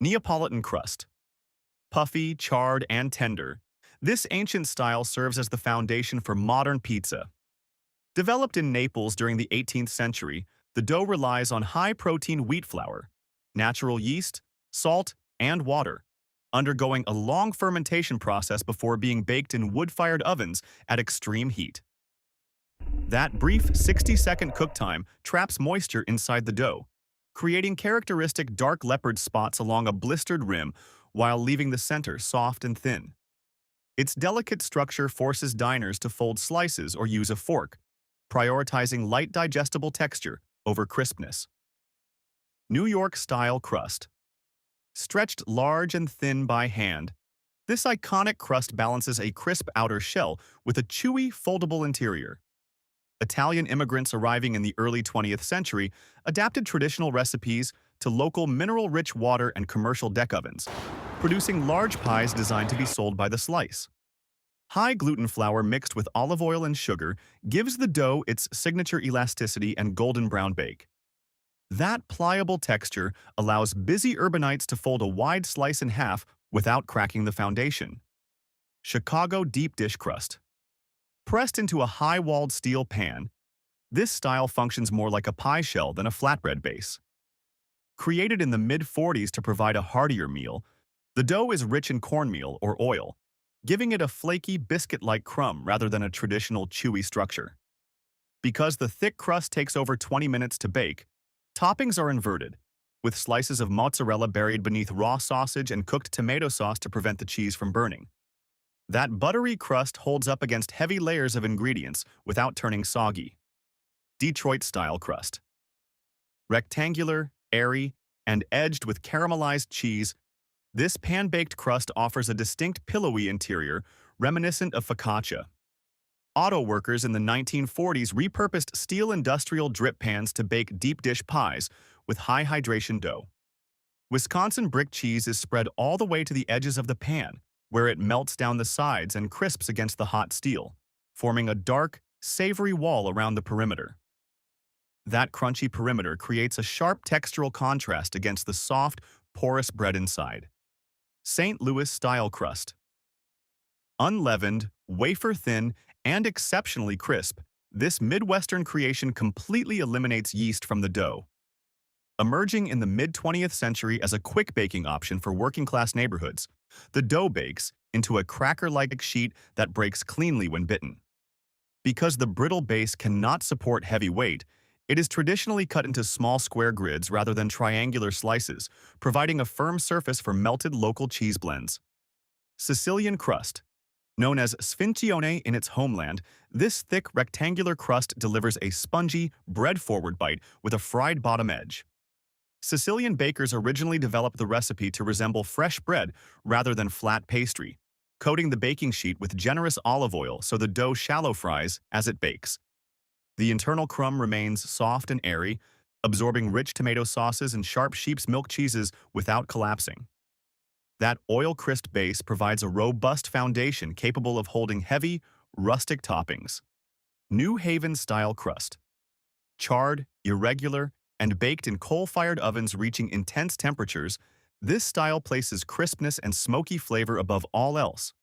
Neapolitan crust. Puffy, charred, and tender, this ancient style serves as the foundation for modern pizza. Developed in Naples during the 18th century, the dough relies on high-protein wheat flour, natural yeast, salt, and water, undergoing a long fermentation process before being baked in wood-fired ovens at extreme heat. That brief 60-second cook time traps moisture inside the dough, creating characteristic dark leopard spots along a blistered rim while leaving the center soft and thin. Its delicate structure forces diners to fold slices or use a fork, prioritizing light digestible texture over crispness. New York-style crust. Stretched large and thin by hand, this iconic crust balances a crisp outer shell with a chewy, foldable interior. Italian immigrants arriving in the early 20th century adapted traditional recipes to local mineral-rich water and commercial deck ovens, producing large pies designed to be sold by the slice. High gluten flour mixed with olive oil and sugar gives the dough its signature elasticity and golden brown bake. That pliable texture allows busy urbanites to fold a wide slice in half without cracking the foundation. Chicago deep dish crust. Pressed into a high-walled steel pan, this style functions more like a pie shell than a flatbread base. Created in the mid-40s to provide a heartier meal, the dough is rich in cornmeal or oil, giving it a flaky, biscuit-like crumb rather than a traditional chewy structure. Because the thick crust takes over 20 minutes to bake, toppings are inverted, with slices of mozzarella buried beneath raw sausage and cooked tomato sauce to prevent the cheese from burning. That buttery crust holds up against heavy layers of ingredients without turning soggy. Detroit-style crust. Rectangular, airy, and edged with caramelized cheese, this pan-baked crust offers a distinct pillowy interior reminiscent of focaccia. Auto workers in the 1940s repurposed steel industrial drip pans to bake deep dish pies with high hydration dough. Wisconsin brick cheese is spread all the way to the edges of the pan, where it melts down the sides and crisps against the hot steel, forming a dark, savory wall around the perimeter. That crunchy perimeter creates a sharp textural contrast against the soft, porous bread inside. St. Louis-style crust. Unleavened, wafer-thin, and exceptionally crisp, this Midwestern creation completely eliminates yeast from the dough. Emerging in the mid-20th century as a quick baking option for working-class neighborhoods, the dough bakes into a cracker-like sheet that breaks cleanly when bitten. Because the brittle base cannot support heavy weight, it is traditionally cut into small square grids rather than triangular slices, providing a firm surface for melted local cheese blends. Sicilian crust. Known as sfincione in its homeland, this thick rectangular crust delivers a spongy, bread-forward bite with a fried bottom edge. Sicilian bakers originally developed the recipe to resemble fresh bread rather than flat pastry, coating the baking sheet with generous olive oil so the dough shallow fries as it bakes. The internal crumb remains soft and airy, absorbing rich tomato sauces and sharp sheep's milk cheeses without collapsing. That oil-crisp base provides a robust foundation capable of holding heavy, rustic toppings. New Haven-style crust. Charred, irregular, and baked in coal-fired ovens reaching intense temperatures, this style places crispness and smoky flavor above all else.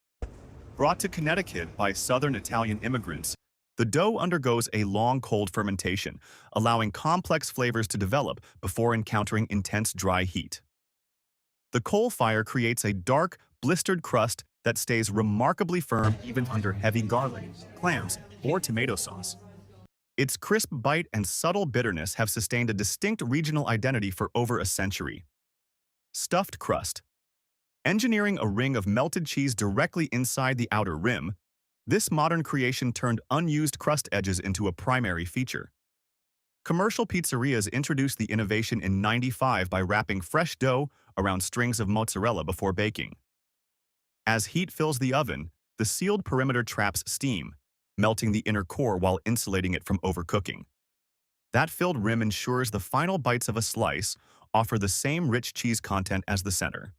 Brought to Connecticut by Southern Italian immigrants, the dough undergoes a long cold fermentation, allowing complex flavors to develop before encountering intense dry heat. The coal fire creates a dark, blistered crust that stays remarkably firm even under heavy garlic, clams, or tomato sauce. Its crisp bite and subtle bitterness have sustained a distinct regional identity for over a century. Stuffed crust. Engineering a ring of melted cheese directly inside the outer rim, this modern creation turned unused crust edges into a primary feature. Commercial pizzerias introduced the innovation in '95 by wrapping fresh dough around strings of mozzarella before baking. As heat fills the oven, the sealed perimeter traps steam, melting the inner core while insulating it from overcooking. That filled rim ensures the final bites of a slice offer the same rich cheese content as the center.